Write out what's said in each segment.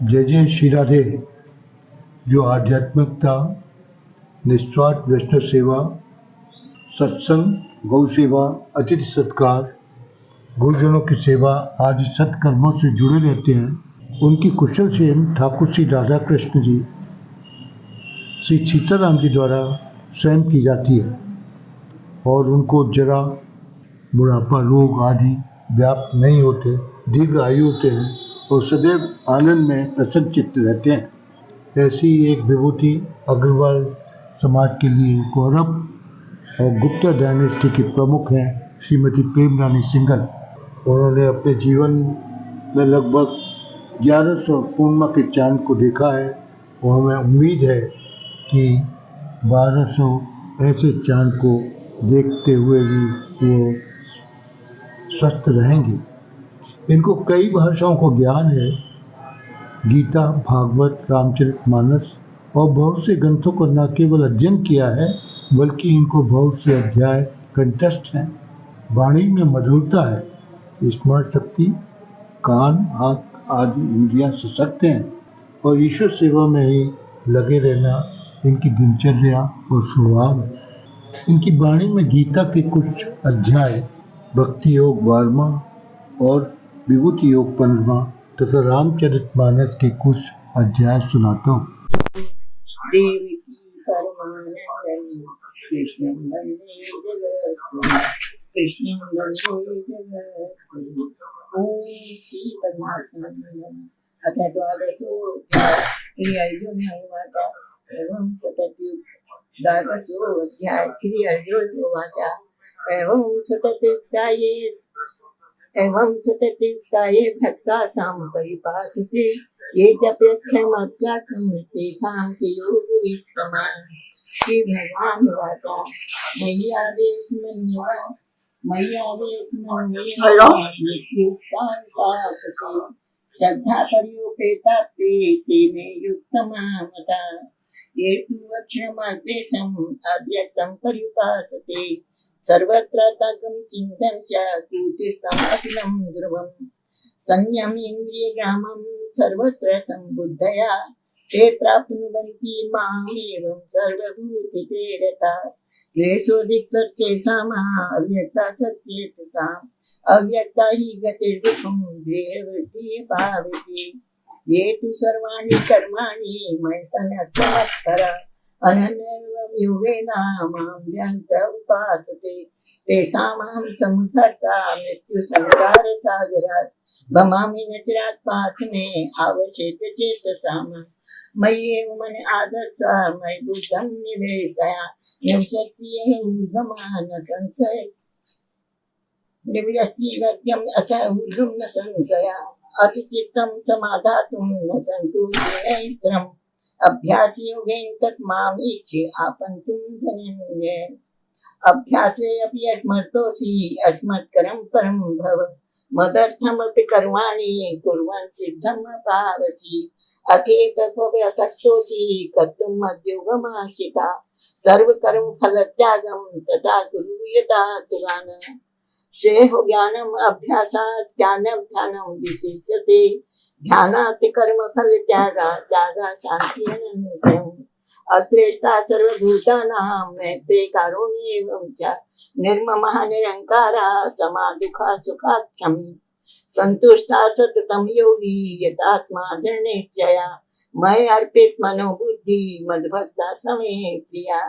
जय जय श्री राधे। जो आध्यात्मिकता, निस्वार्थ वैष्णव सेवा, सत्संग, गौ सेवा, अतिथि सत्कार, गुरुजनों की सेवा आदि सत्कर्मों से जुड़े रहते हैं, उनकी कुशल सेन ठाकुर श्री राधा कृष्ण जी, श्री सीताराम जी द्वारा स्वयं की जाती है और उनको जरा बुढ़ापा, रोग आदि व्याप्त नहीं होते, दीर्घ आयु होते हैं और सदैव आनंद में प्रसन्न चित्त रहते हैं। ऐसी एक विभूति अग्रवाल समाज के लिए गौरव और गुप्ता डायनेस्टी की प्रमुख हैं श्रीमती प्रेम रानी सिंघल। उन्होंने अपने जीवन में लगभग 1100 पूर्णिमा के चांद को देखा है और हमें उम्मीद है कि 1200 ऐसे चांद को देखते हुए भी वो स्वस्थ रहेंगे। इनको कई भाषाओं को ज्ञान है, गीता, भागवत, रामचरितमानस और बहुत से ग्रंथों को न केवल अध्ययन किया है बल्कि इनको बहुत से अध्याय कंठस्थ हैं। वाणी में मधुरता है, स्मरण शक्ति, कान, आँख आदि इंद्रियां सशक्त हैं और ईश्वर सेवा में ही लगे रहना इनकी दिनचर्या और स्वभाव है। इनकी वाणी में गीता के कुछ अध्याय, भक्ति योग 12वां और विभूति योग 15वां तथा रामचरितमानस के कुछ अध्याय सुनाता हूँ। देवी परमानंदं कृष्णं वन्दे जगद्गुरुं कृष्णं वन्दे जगद्गुरुं। ॐ श्री परमात्मने अथ द्वादशोऽध्यायः श्री अर्जुन उवाच एवं द्वादशोऽध्यायः श्री अर्जुन उवाच एवं सततयुक्ताये भक्ता तां परिपासते ये जप्यक्षरमध्यात्मं तेषां के योगवित्तमा। श्री भगवान उवाच मय्यावेशमन्युक्तान्तासते श्रद्धा पर्युपेता ते तेने युक्तमा मता। ये तु अक्षरमद्वेषम् अव्यक्तं पर्युपासते सर्वत्र तगं चिन्तं च कूटस्थम् अचलं ध्रुवम्। संयमेन्द्रियग्रामं सर्वत्र सम्बुद्धया ते प्राप्नुवन्ति मामेवं सर्वभूतिते रताः। क्लेशोऽधिकतरतेषाम् अव्यक्ता सचेतसाम् अव्यक्ता हि गतिर्दुःखं देहवृत्तिः भावति। ये तु सर्वाणि कर्माणि मयि सन्न्यस्तमत्पराः अनन्येव योगेन मां ध्यात्वा उपासते तेषामहं समुद्धर्ता मृत्युसंसारसागरात् भवामि न चिरात् पाथने आवशेत चेतसाम्। मय्येव मन आदस्त्व मयि बुद्धं निवेशय ऊर्ध्वं न संशय निव्यस्तिवद्यम् अथ ऊर्ध्वं न संशया अथ चित्तं समाधातुं न सन्तोषेण स्थिरम्। अभ्यासयोगेन तत् मामीच्य आपन्तुं धनञ्जय। अभ्यासे अपि अस्मर्तोषि अस्मत्करं परं भव मदर्थमपि कर्माणि कुर्वन् सिद्धम् अपावसि। अकेकत्वव्यसक्तोषि कर्तुं मद्योगमाश्रिता सर्वकर्मफलत्यागं तथा कुरु यथा तुगान। श्रेयो ज्ञानम् अभ्यासात् ध्यानं विशिष्यते ध्यानात् कर्मफल त्यागा शान्तिरनन्तरम्। अद्वेष्टा सर्वभूतानां मैत्री कारुण्येवं च निर्ममः निरङ्कारः समादुःखः सुखाक्षमी सन्तुष्टा सततं योगी यतात्मा दृढनिश्चया मयि अर्पित मनोबुद्धि मद्भक्ता समे प्रिया।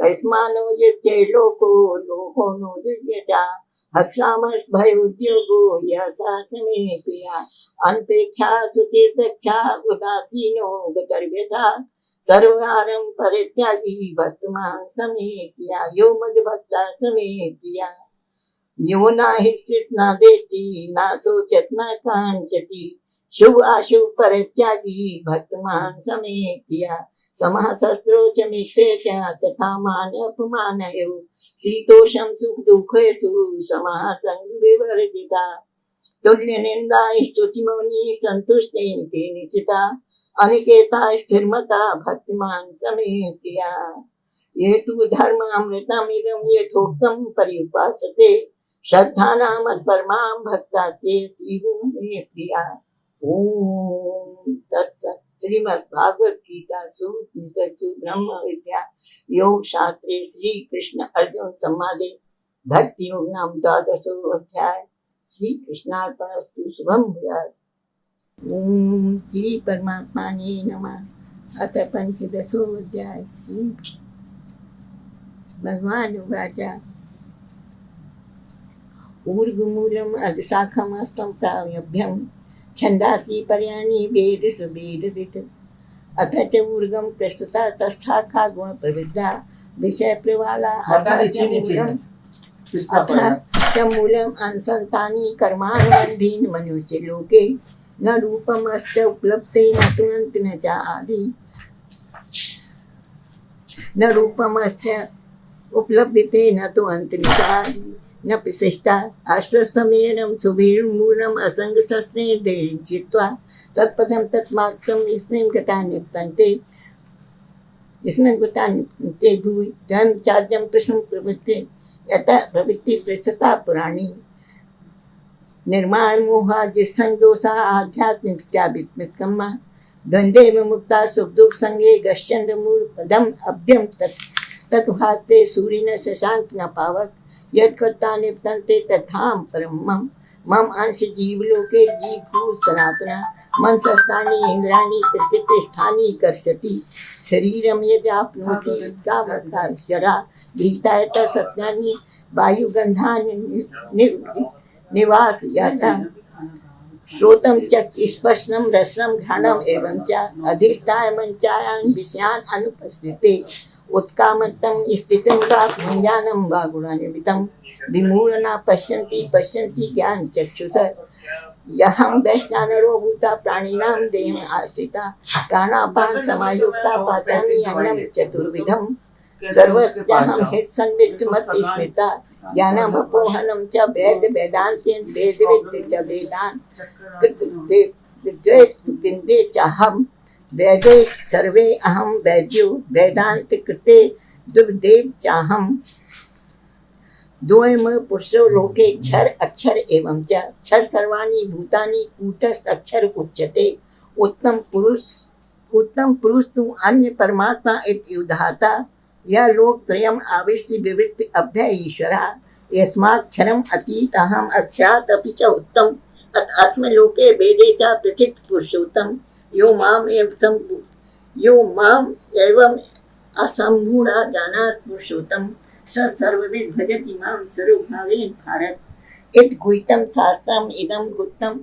यस्मानो यच्चे लोको नो दिव्यचा हर्षामर्षभयोद्योगो यः मे प्रिया। अनपेक्षा सुचिर्दक्षा उदासीनो गतर्व्यथा सर्वहारं परित्यागी भक्तमान् समे प्रिया। यो मद्भक्ता समे प्रिया। यो न हर्षित न देष्टि न शोचत न कांक्षति शुभ अशुभ परित्यागी भक्तमान् समे प्रिया। समः शस्त्रो च मित्रे च तथा मान अपमानयो शीतोषं सुख दुःखेषु समः संग विवर्जिता। तुल्य निंदा स्तुतिमौनि संतुष्टेन ते निचिता अनिकेता स्थिरमता भक्तिमान समे प्रिया। ये तु धर्मामृतमिदं यथोक्तं पर्युपासते श्रद्धानां मत्परमां भक्ता ते तीव्र मे प्रिया। ओम तत्सत्। श्रीमद् भागवत गीता सूपनिषत्सु ब्रह्म विद्या योग शास्त्रे श्री कृष्ण अर्जुन संवादे भक्ति योग नाम द्वादशो अध्याय। श्री कृष्णार्पणस्तु। शुभम भूयात्। ओम श्री परमात्माने नमः। अथ पंचदशो अध्याय। श्री भगवान उवाच ऊर्ध्वमूलम् अधशाखमस्तं प्राव्यभ्यं छन्दांसि पर्याणि वेदसु वेदवित्। अथ च ऊर्ध्वं प्रस्तुता तत्शाखा गुणप्रवृद्धा विषयप्रवाला। अथ च मूलम् अनुसन्तानि कर्मानुबन्धीनि मनुष्यलोके न रूपमस्य उपलब्धे न तु अन्त न च आदि। न रूपमस्य उपलभ्यते न तु अन्त न च आदि। न प्रशिष्टा आश्वस्तमेनं सुभिर्मूलम् असङ्गशस्त्रेण दृढं चित्वा तत्पथं तत्मार्गं यस्मिन् गता निवर्तन्ते भूय धर्म चाद्यं प्रश्नं प्रवृत्ते यतः प्रवृत्ति पृष्ठता पुराणी। निर्माण मोहा जिस्संगदोषा आध्यात्मिकता वित्मितकम्मा द्वन्द्वे विमुक्ता सुख दुख संगे गच्छन्त मूल पदम अभ्यम तत्भास्ते सूर्यन शशांक न पावक यत्कर्ता निवर्तन्ते तथाम परम मम। मम अंश जीवलोके जीवभूत सनातना मनसस्थानि इंद्राणि प्रकृतिस्थानि कर्षति। शरीरं यदाप्नोति यद्गावत्काश्वरा गृहीतायत सत्यानि वायुगन्धानि निवासयाता। श्रोतं चक्षुस्पर्शनं रसनं घ्राणम् एवं च अधिष्ठाय मनश्चायान् विषयान् अनुपश्यते। उत्कामन्तं स्थितं वा भुञ्जानं वा गुणान्वितं विमूढना पश्यन्ति ज्ञानचक्षुषा। यहं वैश्वानरो भूता प्राणिनां देहम् आश्रिता प्राणापान समायुक्ता पाचामि अन्नं चतुर्विधं। सर्वस्याहं हृत्सन्निष्ठमतिस्मृता ज्ञानमपोहनं च वेद वेदान्तेन वेदविद् च वेदान् कृतविद्ये चाहं वेदे सर्वे अहं वैद्यो वेदान्त कृते दुर्देव चाहं। द्वयम् पुरुषो लोके क्षर अक्षर एवं च क्षर सर्वाणि भूतानि कूटस्थ अक्षर उच्यते। उत्तम पुरुष तु अन्य परमात्मा इति उदाहता। यह लोक त्रयम् आविष्टि विवृत्ति अभ्य ईश्वरः यस्मात् क्षरम् अतीत अहम् अक्षरात् अपि च उत्तम। अस्मिन् लोके वेदे च प्रथित पुरुषोत्तम यो माम् एवम् असम्मूढः जानाति पुरुषोत्तम स सर्वविद् भजति मां सर्वभावेन भारत। इति गुह्यं शास्त्रम् इदं गुप्तम्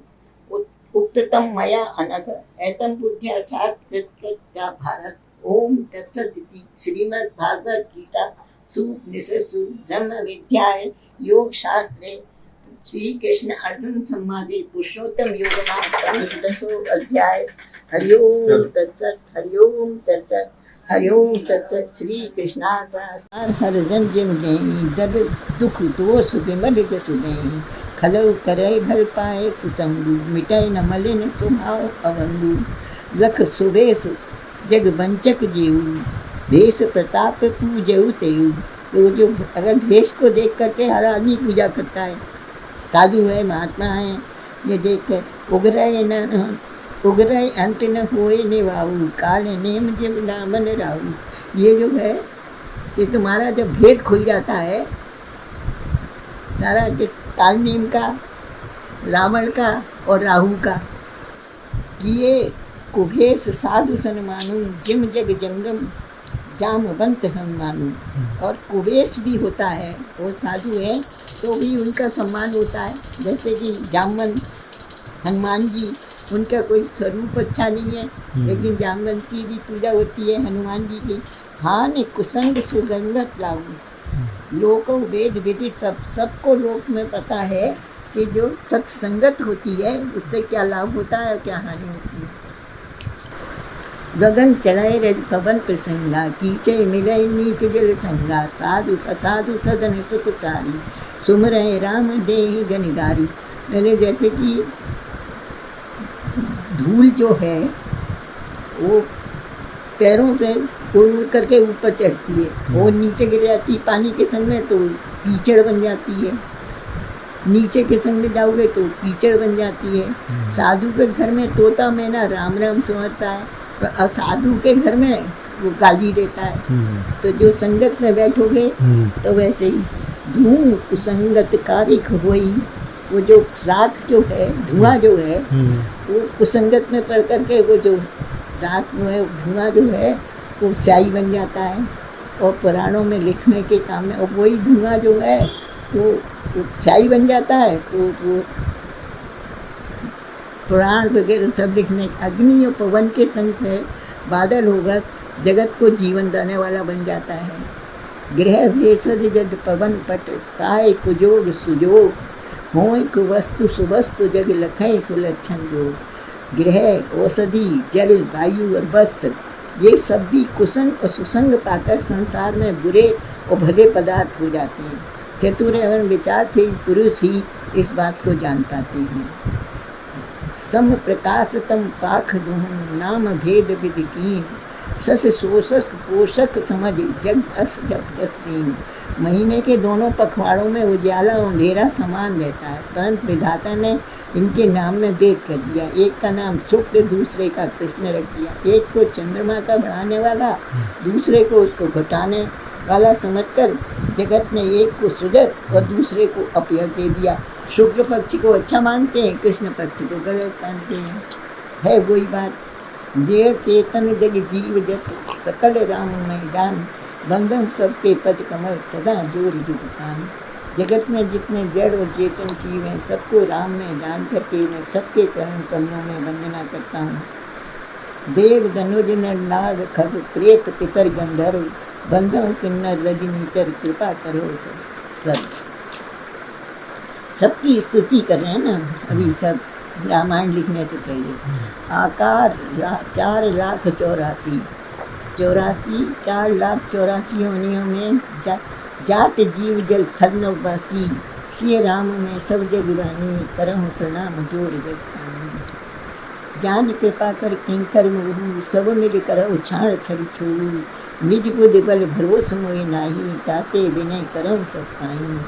उक्तं मया अनघ एतं बुद्ध्या साक्षात्कृत्य भारत। ओम तत्सत् इति श्रीमद् भागवत गीता सूपनिषत्सु ब्रह्म विद्यायां योग शास्त्रे श्री कृष्ण अर्जुन संवादे पुरुषोत्तम योग नाम पंचदशो अध्याय। हरि ओम तत्सत्। हरि ओम तत्सत्। हरि ओम तत्सत्। श्री कृष्णार्पणमस्तु। हर जन जिम नहीं दद दुख दोष विमलित सुनेहि खलउ करे भल पाए सुसंगु मिटै न मलिन स्वभाव अवंगु। लख सुबेश जग वंचक जीव भेष प्रताप पूजऊ तेऊ। तो जो अगर भेष को देख करके हर आदमी पूजा करता है, साधु है महात्मा है, ये देख कर उगरय अंत न होए निवाऊ काल नेम जब नामन राऊ। ये जो है ये तुम्हारा जब भेद खुल जाता है सारा काल नेम का, रावण का और राहु का, कि ये कुभेश साधु सन मानू जिम जग जंगम जामवंत हम मानू। और कुबेश भी होता है, वो साधु है तो भी उनका सम्मान होता है। जैसे कि जामवंत हनुमान जी, उनका कोई स्वरूप अच्छा नहीं है लेकिन जामवंत की भी पूजा होती है हनुमान जी की। हाँ ने कुसंग सुगंधत लागू लोको वेद विदित। सबको लोक में पता है कि जो सत्संगत होती है उससे क्या लाभ होता है और क्या हानि होती है। गगन चढ़ाए रज पवन प्रसंगा कीचे मिले नीच जल संगा। साधु ससाधु सदन सुख सारी सुमरय राम देहि गनिगारी। मैंने जैसे कि धूल जो है वो पैरों से उड़ करके ऊपर चढ़ती है, वो नीचे गिर जाती है पानी के संग में तो कीचड़ बन जाती है। नीचे के संग में जाओगे तो कीचड़ बन जाती है। साधु के घर में तोता मैना राम राम संवरता है, और असाधु के घर में वो गाली देता है। तो जो संगत में बैठोगे तो वैसे ही धूम कुसंगत कारिक होई, वो जो राख जो है, धुआं जो है, वो कुसंगत में पड़ करके वो जो राख जो है, धुआं जो है, वो स्याही बन जाता है और पुराणों में लिखने के काम में, और वही धुआं जो है वो स्याही बन जाता है। तो वो पुराण वगैरह सब लिखने, अग्नि और पवन के संग है बादल होगा, जगत को जीवन देने वाला बन जाता है। गृह भेषज जद पवन पट, काय कुजोग सुजोग, होय कुवस्तु सुवस्तु जग लखय सुलक्षण योग। गृह, औषधि, जल, वायु और वस्त्र, ये सब भी कुसंग और सुसंग पाकर संसार में बुरे और भले पदार्थ हो जाते हैं। चतुर एवं विचार से पुरुष ही इस बात को जान पाते हैं। सम प्रकाश तम पाख दुहन, नाम भेद विधि कीन, सस शोषक पोषक समझ जग अस जब जस दीन। महीने के दोनों पखवाड़ों में उजाला और अंधेरा समान रहता है, परंतु विधाता ने इनके नाम में भेद कर दिया। एक का नाम शुक्ल, दूसरे का कृष्ण रख दिया। एक को चंद्रमा का बढ़ाने वाला, दूसरे को उसको घटाने वाला समझकर जगत ने एक को सुजग और दूसरे को अपयश दे दिया। शुक्ल पक्ष को अच्छा मानते हैं, कृष्ण पक्ष को गलत मानते हैं। है वही बात, जे चेतन जग जीव जत, सकल राम मैदान, बंधन सबके पद कमल, सदा जोर जुगतान। जगत में जितने जड़ और चेतन जीव हैं, सबको राम में जान करके मैं सबके चरण कमलों में वंदना करता हूँ। देव धनुज नर नाग खग, प्रेत पितर गंधर्व, बंधन किन्नर रजनीचर, कृपा करो सब। सबकी स्तुति कर रहे हैं ना अभी सब रामायण लिखने से पहले। आकार 4,84,84, 4,84,84 योनियों में जात जीव जल फल नववासी, सिय राम में सब जग बानी, करहु प्रणाम जोर जग पानी। जान कृपा कर किंकर मोहू, सब मिल करहु छाण छल छोड़ू, निज बुद्धि बल भरोस मोहि नाही, ताते विनय करहु सब पाई।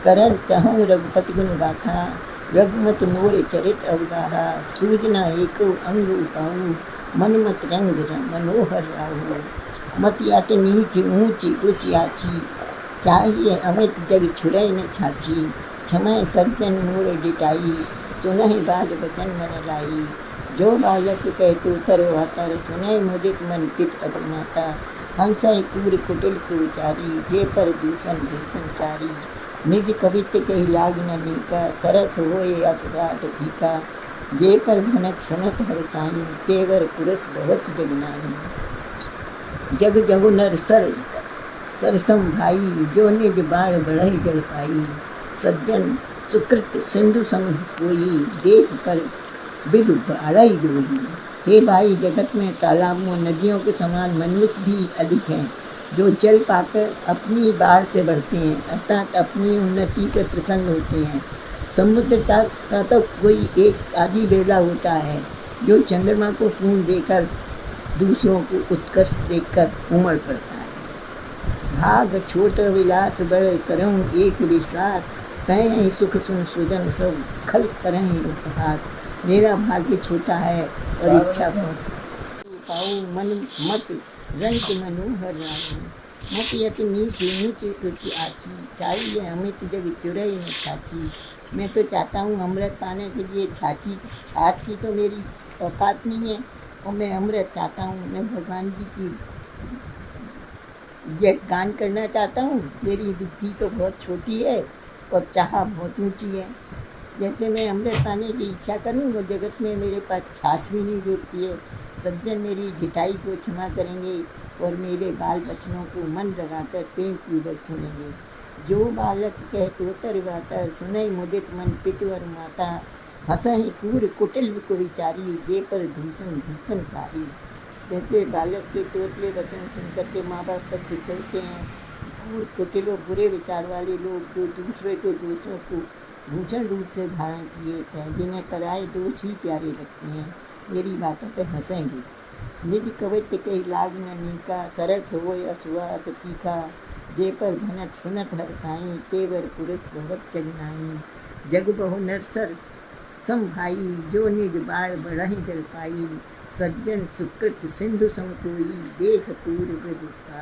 करण चहु रघुपति गुण गाथा, रघुमत मोर चरित अवगाहा, सूजना एक अंग उपाऊ, मन मत रंग मनोहर राहु। मत यात नीच ऊंची रुचि आची, चाहिए अमित जग छुरै न छाछी। क्षमय सज्जन मोर डिटाई, सुनहि बाल बचन मन लाई। जो बालक कह टूतर वातर, सुनहि मुदित मन पित अभिमाता। हंसय कूर कुटिल कुचारी, जे पर दूषण भूषणचारी। निज कवित्व कही लाग न नीका, सरस होए अथरात फीका। जे पर भनत सुनत हर साई, तेवर पुरुष बहुत जगनाई। जग जगु नर सरसम भाई, जो निज बाढ़ बढ़ई जल पाई। सज्जन सुकृत सिंधु सम कोई, देश पर बिदु बाढ़ई जोई। हे भाई, जगत में तालाबों नदियों के समान मनुष्य भी अधिक हैं, जो जल पाकर अपनी बाढ़ से बढ़ते हैं, अर्थात अपनी उन्नति से प्रसन्न होते हैं। समुद्र सा तो कोई एक आधी बेला होता है, जो चंद्रमा को पूर्ण देकर दूसरों को उत्कर्ष देखकर उमड़ पड़ता है। भाग छोट विलास बड़, करऊं एक विश्वास, कहें सुख सुन सुजन सब, खल करें उपहास। मेरा भाग्य छोटा है और इच्छा बहुत, पाऊं मन मत रंग मनोहर राहु। मत यति नीच नीच रुचि आची, चाहिए अमित जग चुरई न छाछी। मैं तो चाहता हूँ अमृत पाने के लिए छाछ की तो मेरी औकात नहीं है, और मैं अमृत चाहता हूँ। मैं भगवान जी की यश गान करना चाहता हूँ। मेरी बुद्धि तो बहुत छोटी है और चाह बहुत ऊँची है। जैसे मैं अमृत पाने की इच्छा करूँ, वो जगत में मेरे पास छाछ भी नहीं जुटती है। सज्जन मेरी ढिठाई को क्षमा करेंगे और मेरे बाल बच्चों को मन लगाकर प्रेम पूर्वक सुनेंगे। जो बालक कह तोतर वातर, सुनई मुदित मन पितवर माता। हंसहि कूर कुटिल कुविचारी, जे पर दूषण भूषण पारी। जैसे बालक के तोतले वचन सुनकर के माँ बाप पर फिसलते हैं, कूर कुटिल और बुरे विचार वाले लोग जो दूसरे के दोषों को भूषण रूप से धारण किए हैं, जिन्हें पराये दोष ही प्यारे लगते हैं, मेरी बातों पर हंसेंगे। निज कवित्व कही लाग न नीका, सरस होय असुआत तीखा। जे पर भनत सुनत हर साई, तेवर पुरुष बहुत जगनाई। जग बहु नरसर सम भाई, जो निज बाढ़ बढ़हि जल पाई। सज्जन सुकृत सिंधु सम कोई, देख पूर्व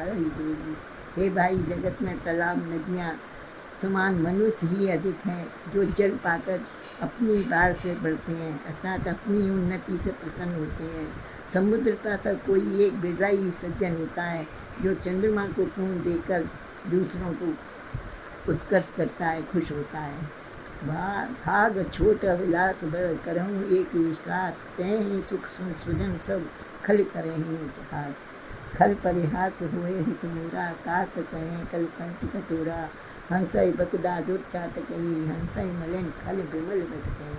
ही जोई। हे भाई, जगत में तालाब नदियाँ समान मनुष्य ही अधिक हैं, जो जल पाकर अपनी बाढ़ से बढ़ते हैं, अर्थात अपनी उन्नति से प्रसन्न होते हैं। समुद्रता तक कोई एक बिरला ही सज्जन होता है, जो चंद्रमा को पूर्ण देकर दूसरों को उत्कर्ष करता है, खुश होता है। भाग छोट अभिलाष बड़, करहूँ एक विश्वास, तैं ही सुख सुजन सब खल करहीं उपहास। खल परिहास हुए हित मोरा, काक कहें कल कंठ कटोरा। हंसई बकदा दुर्चाट कही, हंसई मलिन खल विमल बट कही।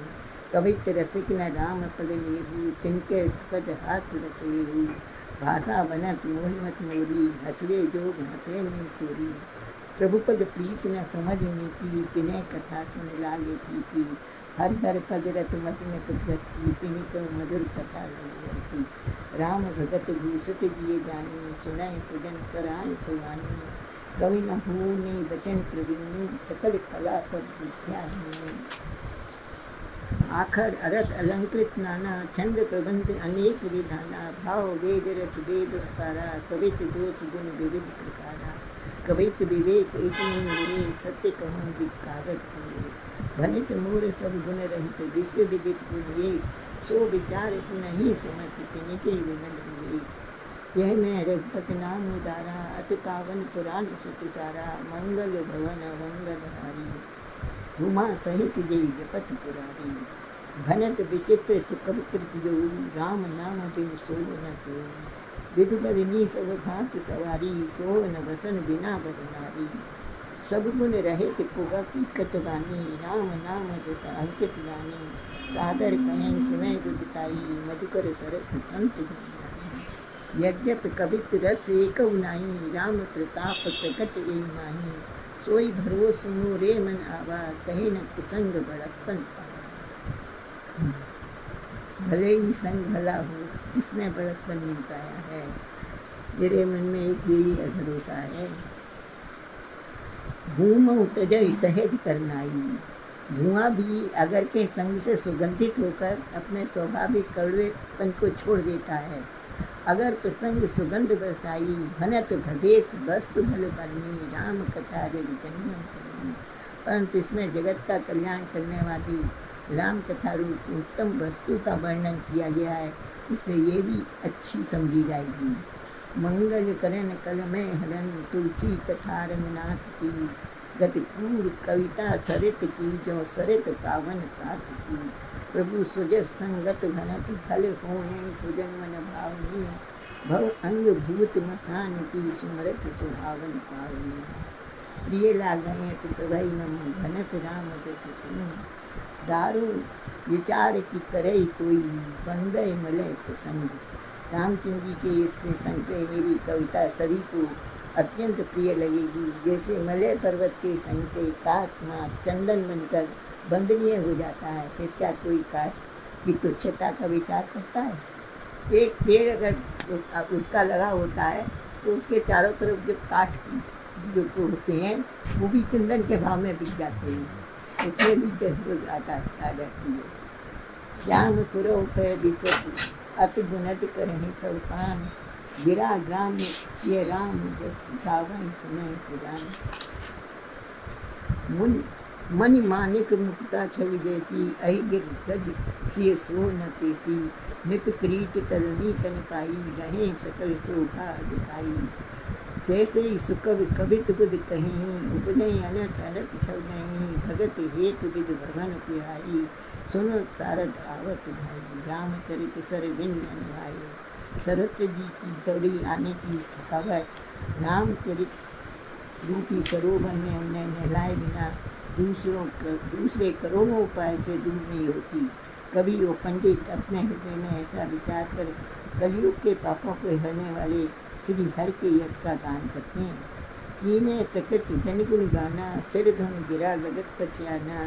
कवित रसिक न राम पल लेहू, तिनके पद हास रस लेहू। भाषा बनत मोहिमत मोरी, हसवे जोग हंसे नहीं कोरी। प्रभु पद प्रीत न समझ नीति, तिने कथा सुन लागे की। हर हर पद रत मत में कुदरत की, तिनि कहु मधुर कथा लगी की। राम भगत भूषित जिये जानी, सुनय सुजन सराय सुहानी। कवि न होने बचन प्रवीण, सकल कला सब विद्या है। आखर अरथ अलंकृत नाना, छंद प्रबंध अनेक विधाना। भाव वेद रस वेद अपारा, कवित दोष गुण विविध प्रकारा। कवित विवेक इतने मेरे, सत्य कहूँ कागज मेरे। भनित मोर सब गुण रहित, विश्व विदित गुण ये। सो विचार सुनहि सुमति, तिनके विमल हुए। यह मैं रघुपति नाम उदारा, अति पावन पुराण सुत सारा। मंगल भवन मंगल हारी, उमा सहित जय जपत पुरारी। भनत विचित्र सुखकृत जो, राम नाम बिन सो न सो। विधु बदनी सब भांत सवारी, सो न बसन बिना बर नारी। सब गुण रहित पुगत कतवानी, राम नाम जैसा अंकित गानी। सादर कहें सुनय दुखताई, मधुकर सरत संत गुणगाई। यद्यपि कवित रस एक नाई, राम प्रताप प्रकट ए माही। सोई भरोस मोरे मन आवा, कहे न कुसंग बड़प्पन पावा। भले ही संग भला हो, इसमें बड़प्पन नहीं पाया है। मेरे मन में एक यही भरोसा है। घूम तजय सहज करनाई, धुआं भी अगर के संग से सुगंधित होकर अपने स्वाभाविक कड़वेपन को छोड़ देता है। अगर प्रसंग सुगंध बरसाई, भनत भदेश वस्तु भल बरनी। राम कथा रे जन्म करनी, परंतु इसमें जगत का कल्याण करने वाली राम कथा रूप उत्तम वस्तु का वर्णन किया गया है, इससे ये भी अच्छी समझी जाएगी। मंगल करण कल में हरण, तुलसी कथा रंगनाथ की। गतिपूर कविता सरित की, जो सरित पावन प्रात की। प्रभु सुजस संगत भनत, फल होए सुजन मन भावनी। भव अंग भूत मसान की, सुमरत सुहावन पावनी। प्रिय लागय तो सभई नम, भनत राम जस तुम। दारू विचार की करई कोई, बंदय मलय प्रसंग। रामचंद्र जी के इससे संग मेरी कविता सभी को अत्यंत प्रिय लगेगी। जैसे मलय पर्वत के संग से काशनाथ चंदन बनकर बंदनीय हो जाता है, फिर क्या कोई काट की तुच्छता का विचार करता है। एक पेड़ अगर उसका लगा होता है तो उसके चारों तरफ जो काठ जो होते हैं वो भी चंदन के भाव में बिक जाते हैं, इसमें भी जरूर आ जाती है। श्याम सुरो पे दिशत, अति गुणत करहि सब कान। गिरा ग्राम सिय राम, जस गावै सुनै सुजान। मणि मानिक मुक्ता छवि जैसी, अहि गिर गज सिय सो न तेसी। निप क्रीट करनी तन पाई, रहे सकल शोभा दिखाई। तैसे ही सुकवि कवित बुध कहीं, उपजय अनथ अनथ सब नहीं। भगत हेत विद भवन पिहाई, सुनो सारद आवत भाई। रामचरित सर बिन भाई, सरस्वती जी की दौड़ी आने की थकावट रामचरित रूपी सरोवर में उन्हें नहलाए बिना दूसरे करोड़ों उपाय से दूर नहीं होती। कभी वो पंडित अपने हृदय में ऐसा विचार कर कलयुग के पापों को हरने वाले श्री हरि के यश का गान करते हैं। कीने प्रकृति जनगुण गाना, सिर धन गिरा लगत पछयाना।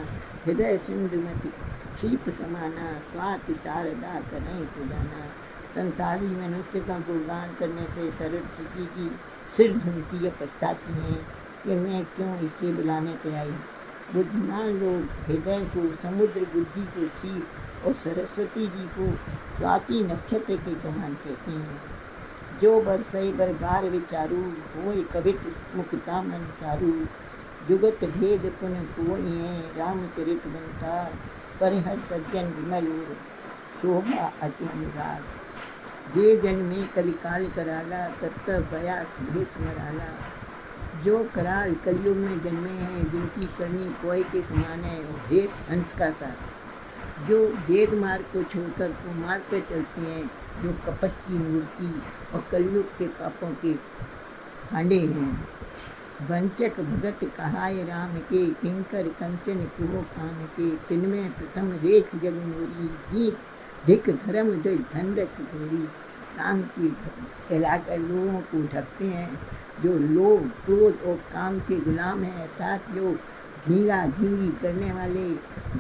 हृदय सिंधुमति शीप समाना, स्वाति शारदा करें सुजाना। संसारी मनुष्य का गुणगान करने से सरस्वती जी की सिर धुनती है, पछताती हैं कि मैं क्यों इससे बुलाने पे आई। बुद्धिमान लोग हृदय को समुद्र, बुद्धि को शिव और सरस्वती जी को स्वाति नक्षत्र के समान कहते हैं। जो बरसै बर बार विचारू, होय कवित मुक्ता मन चारू। जुगत भेद पुन कोई है, रामचरित बनतार। पर हर सज्जन विमल और शोभा अति अनुराग। जे जन्मे कलिकाल कराला, कर्तव्य बयास भेष मराला। जो कराल कलयुग में जन्मे हैं, जिनकी करनी कोय के समान है और भेष हंस का सा। जो वेद मार्ग को छोड़कर कुमार्ग पर चलते हैं, जो कपट की मूर्ति और कलयुग के पापों के हांडे हैं। वंचक भगत कहाय राम के, किंकर कंचन कुहो काम के। तिनमें प्रथम रेख जग मोरी, भीख धिक धर्म दो धंधक गोरी। राम की कहलाकर लोगों को ढकते हैं, जो लोभ क्रोध और काम के गुलाम हैं, अर्थात जो धींगा धींगी करने वाले,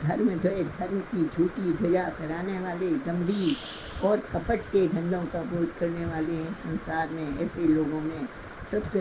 धर्म द्वय धर्म की झूठी ध्वजा फहराने वाले, दम्भी और कपट के धंधों का बोझ करने वाले हैं। संसार में ऐसे लोगों में सबसे